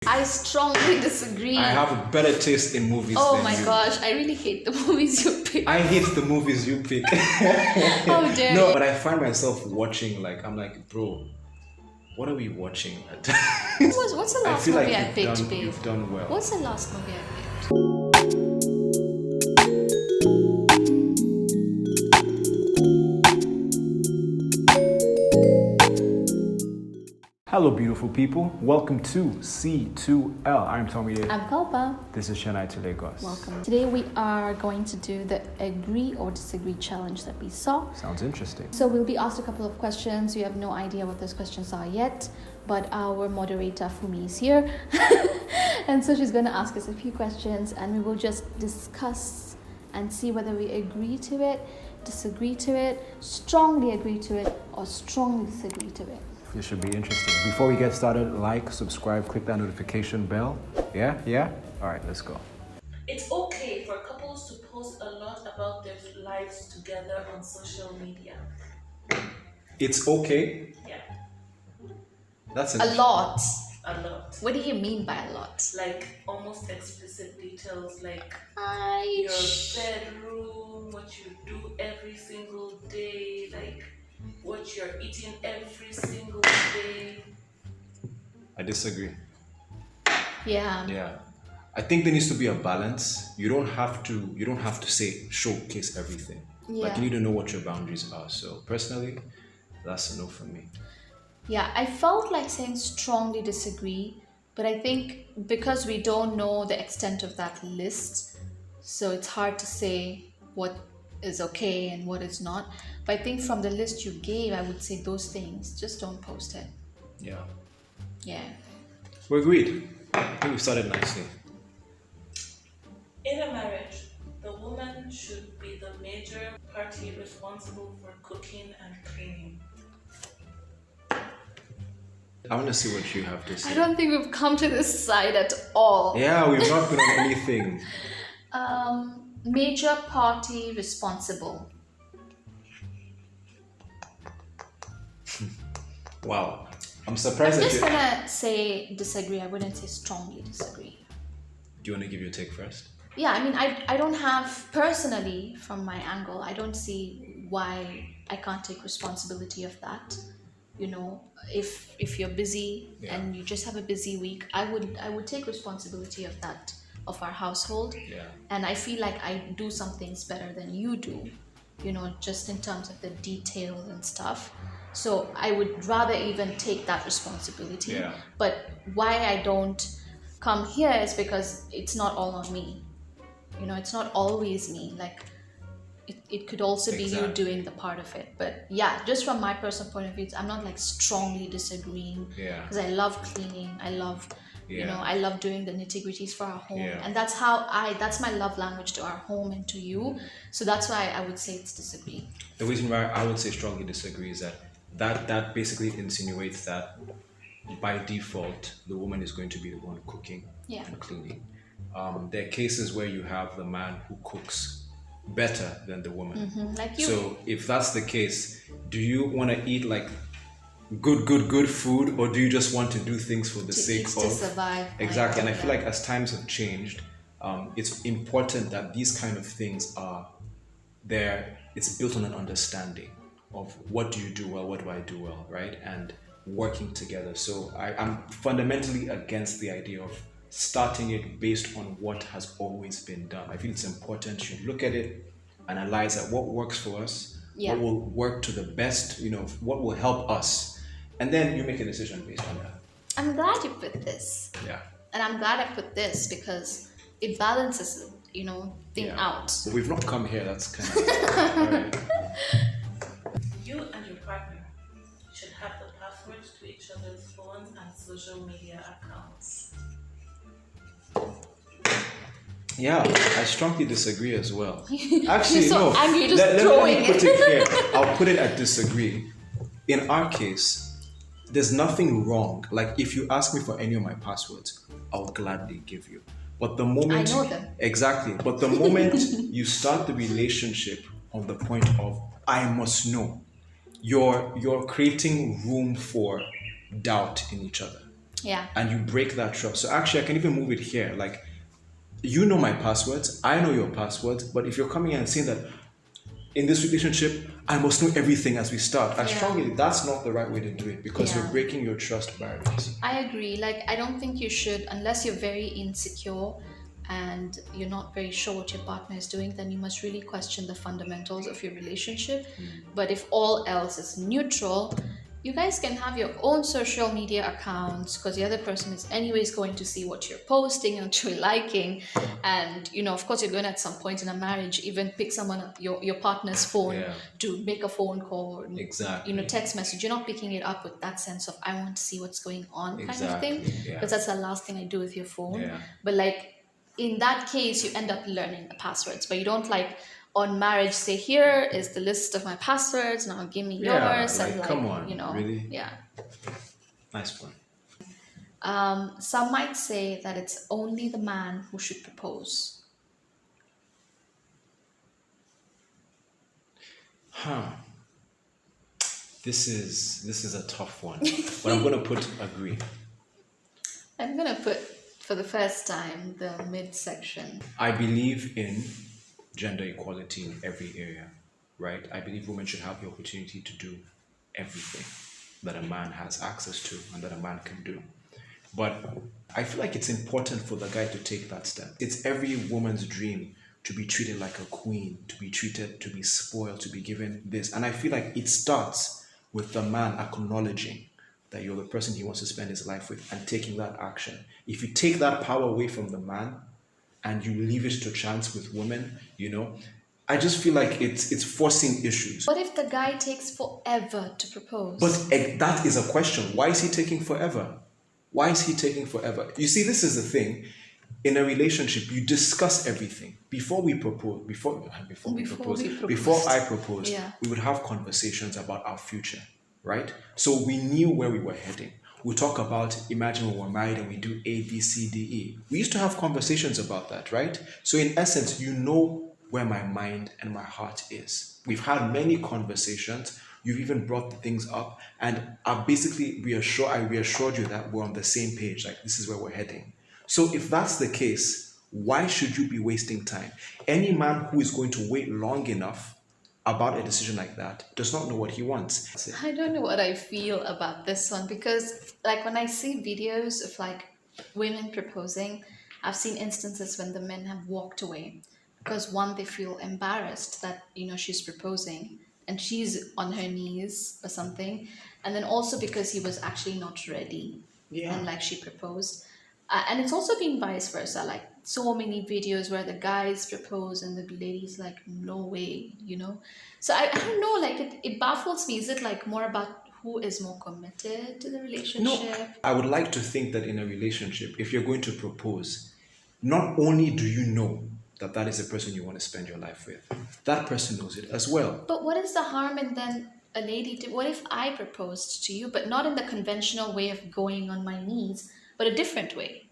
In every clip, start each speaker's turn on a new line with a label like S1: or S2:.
S1: I strongly disagree.
S2: I have a better taste in movies
S1: Oh
S2: than
S1: my
S2: you.
S1: gosh, I really hate the movies you pick.
S2: I hate the movies you pick.
S1: How dare
S2: No,
S1: you?
S2: but I find myself watching, like, I'm like, bro, what are we watching?
S1: What's the
S2: I
S1: last
S2: feel
S1: movie
S2: like
S1: I picked, babe?
S2: you've done well.
S1: What's the last movie I picked?
S2: Hello, beautiful people. Welcome to C2L. I'm Tommy.
S1: I'm Kalpa.
S2: This is Chennai to Lagos.
S1: Welcome. Today we are going to do the agree or disagree challenge that we saw.
S2: Sounds interesting.
S1: So we'll be asked a couple of questions. We have no idea what those questions are yet, but our moderator Fumi is here. And so she's going to ask us a few questions and we will just discuss and see whether we agree to it, disagree to it, strongly agree to it, or strongly disagree to it.
S2: This should be interesting. Before we get started, like, subscribe, click that notification bell. Yeah? All right, let's go.
S3: It's okay for couples to post a lot about their lives together on social media.
S2: It's okay.
S3: Yeah,
S2: That's
S1: A lot.
S3: a lot.
S1: What do you mean by a lot?
S3: Like almost explicit details like
S1: I
S3: your bedroom, what you do every single day, like what you're eating every single day.
S2: I disagree.
S1: Yeah.
S2: Yeah. I think there needs to be a balance. You don't have to say showcase everything. Like you need to know what your boundaries are. So personally, that's a no for me.
S1: Yeah, I felt like saying strongly disagree, but I think because we don't know the extent of that list, so it's hard to say what is okay and what is not. But I think from the list you gave, I would say those things, just don't post it.
S2: Yeah.
S1: Yeah.
S2: We're agreed. I think we've started nicely.
S3: In a marriage, the woman should be the major party responsible for cooking and cleaning.
S2: I want to see what you have to say.
S1: I don't think we've come to this side at all.
S2: Yeah, we've not been on anything.
S1: Major party responsible.
S2: Wow. I'm
S1: I'm
S2: surprised that
S1: just
S2: you...
S1: gonna say disagree. I wouldn't say strongly disagree.
S2: Do you want to give your take first?
S1: Yeah, I mean, I don't have, personally, from my angle, I don't see why I can't take responsibility of that. You know, if you're busy and you just have a busy week, I would take responsibility of that, of our household.
S2: Yeah.
S1: And I feel like I do some things better than you do, you know, just in terms of the details and stuff. So I would rather even take that responsibility.
S2: Yeah.
S1: But why I don't come here is because it's not all on me. You know, it's not always me. Like, it could also be you doing the part of it. But yeah, just from my personal point of view, I'm not like strongly disagreeing.
S2: Yeah.
S1: Because I love cleaning. I love, you know, I love doing the nitty-gritties for our home.
S2: Yeah.
S1: And that's my love language to our home and to you. So that's why I would say it's disagree.
S2: The reason why I would say strongly disagree is that basically insinuates that by default the woman is going to be the one cooking and cleaning. There are cases where you have the man who cooks better than the woman.
S1: Like you.
S2: So if that's the case, do you want to eat like good food, or do you just want to do things for the sake of
S1: to survive?
S2: Exactly. And I feel like as times have changed, it's important that these kind of things are there. It's built on an understanding of what do you do well, what do I do well, right? And working together. So I'm fundamentally against the idea of starting it based on what has always been done. I feel it's important you look at it, analyze at what works for us, what will work to the best, you know, what will help us, and then you make a decision based on that.
S1: I'm glad you put this.
S2: Yeah.
S1: And I'm glad I put this because it balances, you know, thing out.
S2: But we've not come here, that's kind of all right.
S3: You and your partner should have the passwords to each other's phones and social media accounts.
S2: Yeah, I strongly disagree as well. Actually,
S1: You're so
S2: no.
S1: angry, just
S2: let
S1: throwing
S2: me put it here. I'll put it at disagree. In our case, there's nothing wrong. Like if you ask me for any of my passwords, I'll gladly give you. But the moment
S1: I know them.
S2: Exactly. But the moment you start the relationship on the point of I must know, you're creating room for doubt in each other.
S1: Yeah.
S2: and you break that trust. So actually, I can even move it here. Like, you know my passwords, I know your passwords, but if you're coming in and saying that in this relationship, I must know everything as we start, I
S1: Yeah.
S2: strongly, that's not the right way to do it, because you're
S1: Yeah.
S2: breaking your trust barriers.
S1: I agree. Like, I don't think you should, unless you're very insecure and you're not very sure what your partner is doing, then you must really question the fundamentals of your relationship. But if all else is neutral, you guys can have your own social media accounts, because the other person is anyways going to see what you're posting and what you're liking. And of course, you're going to, at some point in a marriage, even pick someone your partner's phone
S2: Yeah.
S1: to make a phone call, or
S2: Exactly.
S1: text message. You're not picking it up with that sense of, I want to see what's going on, kind of
S2: Exactly,
S1: thing,
S2: yeah.
S1: because that's the last thing I do with your phone.
S2: Yeah.
S1: But like, in that case, you end up learning the passwords, but you don't, like, on marriage, say, here is the list of my passwords, now give me
S2: Yeah,
S1: yours.
S2: like,
S1: And, like,
S2: come on, really?
S1: Yeah.
S2: Nice one.
S1: Some might say that it's only the man who should propose.
S2: This is a tough one, but I'm gonna put agree.
S1: I'm gonna put, for the first time, the midsection.
S2: I believe in gender equality in every area, right? I believe women should have the opportunity to do everything that a man has access to and that a man can do. But I feel like it's important for the guy to take that step. It's every woman's dream to be treated like a queen, to be treated, to be spoiled, to be given this. And I feel like it starts with the man acknowledging that you're the person he wants to spend his life with and taking that action. If you take that power away from the man and you leave it to chance with women, I just feel like it's forcing issues.
S1: What if the guy takes forever to propose?
S2: But that is a question. Why is he taking forever? Why is he taking forever? You see, this is the thing. In a relationship, you discuss everything. Before we propose, before I propose,
S1: Yeah.
S2: we would have conversations about our future, right? So we knew where we were heading. We talk about, imagine when we're married and we do A, B, C, D, E. We used to have conversations about that, right? So in essence, you know where my mind and my heart is. We've had many conversations. You've even brought the things up, and I reassured you that we're on the same page. Like, this is where we're heading. So if that's the case, why should you be wasting time? Any man who is going to wait long enough about a decision like that does not know what he wants. That's it.
S1: I don't know what I feel about this one, because, like, when I see videos of, like, women proposing, I've seen instances when the men have walked away because, one, they feel embarrassed that she's proposing and she's on her knees or something, and then also because he was actually not ready.
S2: Yeah.
S1: And, like, she proposed. And it's also been vice versa, like so many videos where the guys propose and the lady's like, no way. So I don't know, like, it baffles me. Is it, like, more about who is more committed to the relationship?
S2: No, I would like to think that in a relationship, if you're going to propose, not only do you know that that is the person you want to spend your life with, that person knows it as well.
S1: But what is the harm in then a lady what if I proposed to you, but not in the conventional way of going on my knees, but a different way?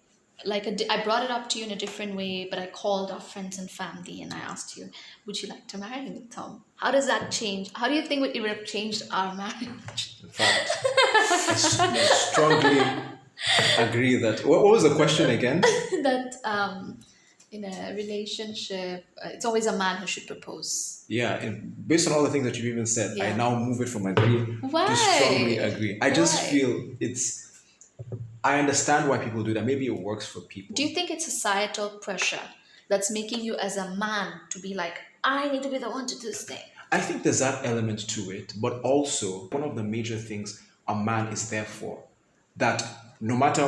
S1: Like, I brought it up to you in a different way, but I called our friends and family and I asked you, would you like to marry me, Tom? How does that change? How do you think it would have changed our marriage?
S2: In fact, I strongly agree that. What was the question again?
S1: That in a relationship, it's always a man who should propose.
S2: Yeah, and based on all the things that you've even said, I
S1: Yeah.
S2: now move it from agree
S1: Why?
S2: to strongly agree. I just
S1: Why?
S2: feel I understand why people do that. Maybe it works for people.
S1: Do you think it's societal pressure that's making you as a man to be like, I need to be the one to do this thing?
S2: I think there's that element to it, but also one of the major things a man is there for, that no matter,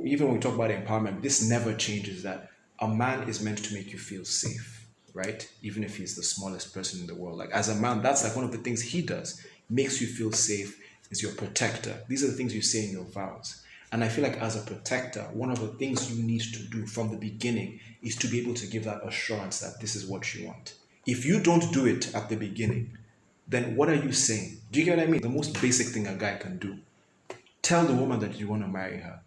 S2: even when we talk about empowerment, this never changes, that a man is meant to make you feel safe, right? Even if he's the smallest person in the world. Like, as a man, that's like one of the things he does, makes you feel safe, is your protector. These are the things you say in your vows. And I feel like as a protector, one of the things you need to do from the beginning is to be able to give that assurance that this is what you want. If you don't do it at the beginning, then what are you saying? Do you get what I mean? The most basic thing a guy can do. Tell the woman that you want to marry her.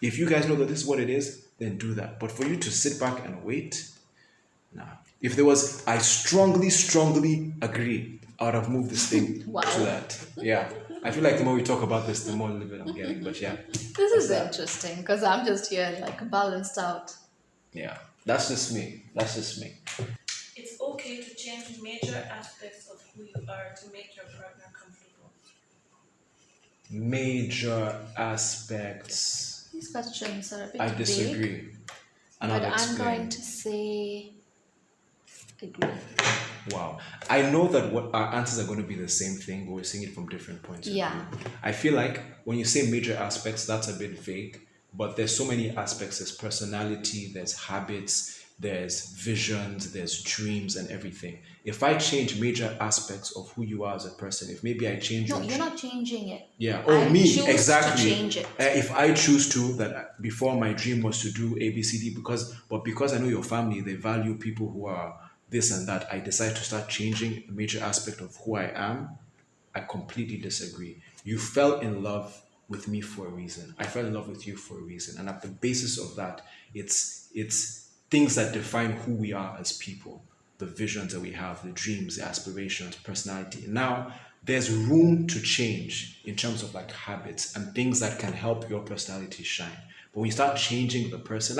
S2: If you guys know that this is what it is, then do that. But for you to sit back and wait, nah. If there was, I strongly agree, I would have moved this thing
S1: Wow.
S2: to that. Yeah. I feel like the more we talk about this, the more livid I'm getting. But yeah,
S1: This is
S2: that.
S1: interesting because I'm just here like balanced out.
S2: Yeah, that's just me. That's just me.
S3: It's okay to change major aspects of who you are to make your partner comfortable.
S2: Major aspects.
S1: These questions are a bit
S2: I
S1: vague,
S2: disagree, and
S1: but
S2: I'll
S1: I'm going
S2: explain.
S1: to say agree.
S2: Wow. I know that what our answers are going to be the same thing, but we're seeing it from different points of
S1: Yeah.
S2: view. I feel like when you say major aspects, that's a bit vague, but there's so many aspects. There's personality, there's habits, there's visions, there's dreams, and everything. If I change major aspects of who you are as a person, if maybe I change
S1: No,
S2: your
S1: you're not changing it.
S2: yeah.
S1: I
S2: Oh, me
S1: choose
S2: exactly.
S1: to change it.
S2: If I choose to, that before my dream was to do A, B, C, D, because I know your family, they value people who are this and that. I decide to start changing a major aspect of who I am. I completely disagree. You fell in love with me for a reason. I fell in love with you for a reason, and at the basis of that, it's things that define who we are as people, the visions that we have, the dreams, the aspirations, personality. Now, there's room to change in terms of like habits and things that can help your personality shine. But when you start changing the person,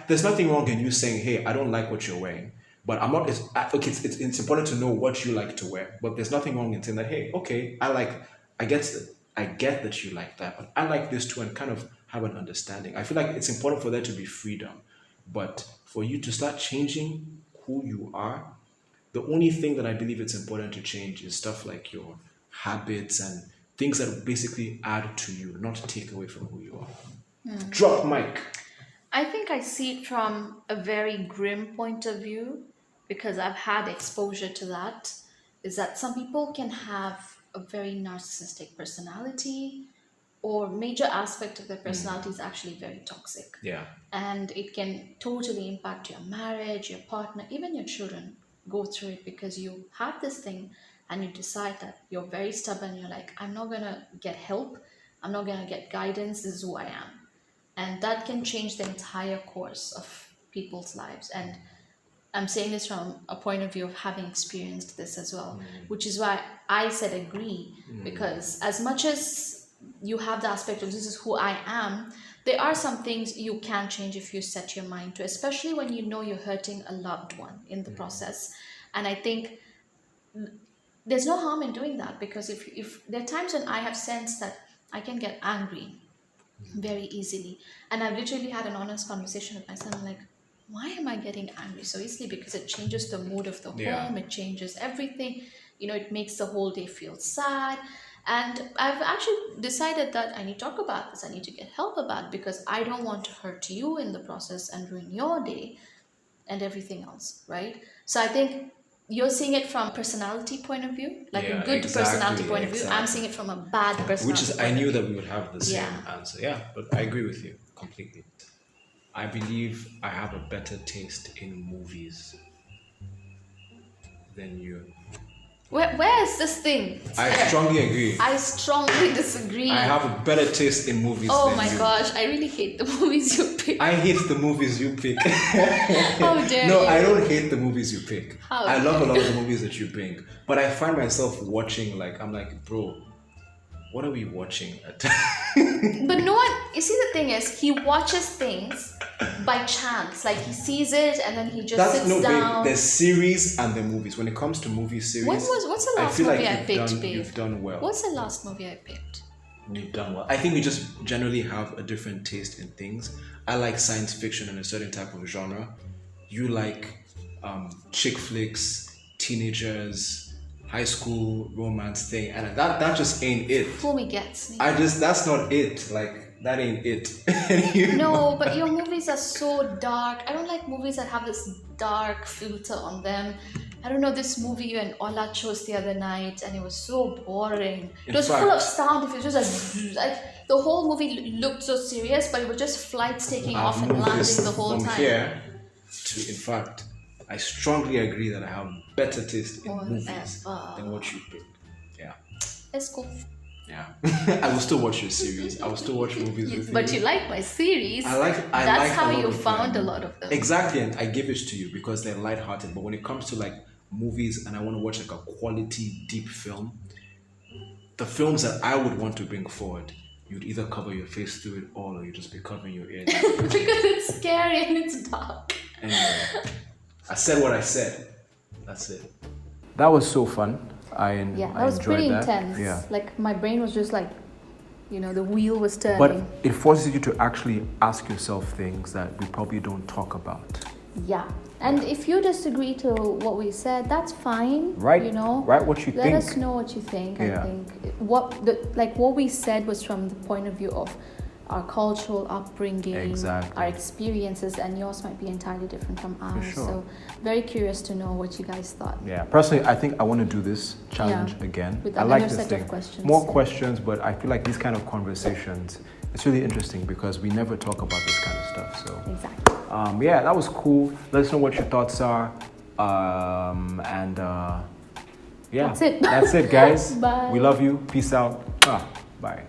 S2: there's nothing wrong in you saying, "Hey, I don't like what you're wearing." But I'm not. It's important to know what you like to wear. But there's nothing wrong in saying that. Hey, okay, I get that you like that, but I like this too, and kind of have an understanding. I feel like it's important for there to be freedom, but for you to start changing who you are, the only thing that I believe it's important to change is stuff like your habits and things that basically add to you, not take away from who you are. Drop mic.
S1: I think I see it from a very grim point of view because I've had exposure to that. Is that some people can have a very narcissistic personality, or major aspect of their personality is actually very toxic.
S2: Yeah.
S1: And it can totally impact your marriage, your partner, even your children go through it because you have this thing and you decide that you're very stubborn. You're like, I'm not going to get help. I'm not going to get guidance. This is who I am. And that can change the entire course of people's lives. And I'm saying this from a point of view of having experienced this as well, which is why I said agree, because as much as you have the aspect of this is who I am, there are some things you can change if you set your mind to, especially when you know you're hurting a loved one in the process. And I think there's no harm in doing that, because if there are times when I have sensed that I can get angry very easily, and I've literally had an honest conversation with myself. I'm like, why am I getting angry so easily? Because it changes the mood of the
S2: Yeah.
S1: home, it changes everything. It makes the whole day feel sad. And I've actually decided that I need to talk about this. I need to get help about it, because I don't want to hurt you in the process and ruin your day and everything else, right? So I think you're seeing it from a personality point of view, like
S2: Yeah,
S1: a good
S2: exactly,
S1: personality point of view. I'm
S2: exactly.
S1: seeing it from a bad personality
S2: Which is,
S1: point
S2: I
S1: of
S2: knew
S1: view.
S2: that we would have the same
S1: Yeah.
S2: answer. Yeah, but I agree with you completely. I believe I have a better taste in movies than you.
S1: Where is this thing? It's
S2: I
S1: there.
S2: strongly agree.
S1: I strongly disagree.
S2: I have a better taste in movies
S1: Oh
S2: than
S1: my
S2: you.
S1: gosh, I really hate the movies you pick.
S2: I hate the movies you pick.
S1: How dare
S2: No,
S1: you?
S2: I don't hate the movies you pick.
S1: How
S2: I love a
S1: dare
S2: lot of the movies that you bring. But I find myself watching, I'm like, bro, what are we watching at?
S1: But no one, you see, the thing is, he watches things by chance. Like, he sees it and then he just sits down.
S2: Babe, there's series and the movies. When it comes to movie series,
S1: What's the last
S2: feel like
S1: movie I picked, babe?
S2: you've done well.
S1: What's the last movie I picked?
S2: You've done well. I think we just generally have a different taste in things. I like science fiction and a certain type of genre. You like chick flicks, teenagers, high school romance thing, and that just ain't it.
S1: Fumi gets me.
S2: That's not it. Like, that ain't it.
S1: No, but your movies are so dark. I don't like movies that have this dark filter on them. I don't know, this movie you and Ola chose the other night, and it was so boring. It was full of sound effects. It was like the whole movie looked so serious, but it was just flights taking off and landing the whole
S2: from
S1: time.
S2: here to, in fact, I strongly agree that I have better taste in movies than what you picked. Yeah.
S1: It's cool.
S2: Yeah. I will still watch your series. I will still watch movies with you.
S1: But you like my series.
S2: That's
S1: That's how you found a lot of them.
S2: Exactly, and I give it to you because they're lighthearted. But when it comes to movies and I want to watch a quality deep film, the films that I would want to bring forward, you'd either cover your face through it all, or you'd just be covering your ears.
S1: Because it's scary and it's dark.
S2: Anyway, I said what I said. That's it.
S4: That was so fun. I
S1: That was
S4: enjoyed
S1: pretty
S4: that.
S1: intense.
S4: Yeah.
S1: Like my brain was just like, the wheel was turning.
S4: But it forces you to actually ask yourself things that we probably don't talk about.
S1: Yeah. And if you disagree to what we said, that's fine.
S4: Right. Write what you
S1: Let
S4: think.
S1: us know what you think.
S4: Yeah.
S1: I think what we said was from the point of view of our cultural upbringing,
S4: Exactly.
S1: our experiences, and yours might be entirely different from ours.
S4: sure.
S1: So very curious to know what you guys thought.
S4: Yeah. Personally, I think I want to do this challenge again.
S1: With
S4: I like
S1: another
S4: this
S1: set of
S4: thing.
S1: questions.
S4: More questions, but I feel like these kind of conversations, it's really interesting because we never talk about this kind of stuff. So
S1: Exactly.
S4: that was cool. Let us know what your thoughts are.
S1: That's it.
S4: That's it, guys.
S1: Bye.
S4: We love you. Peace out. Bye.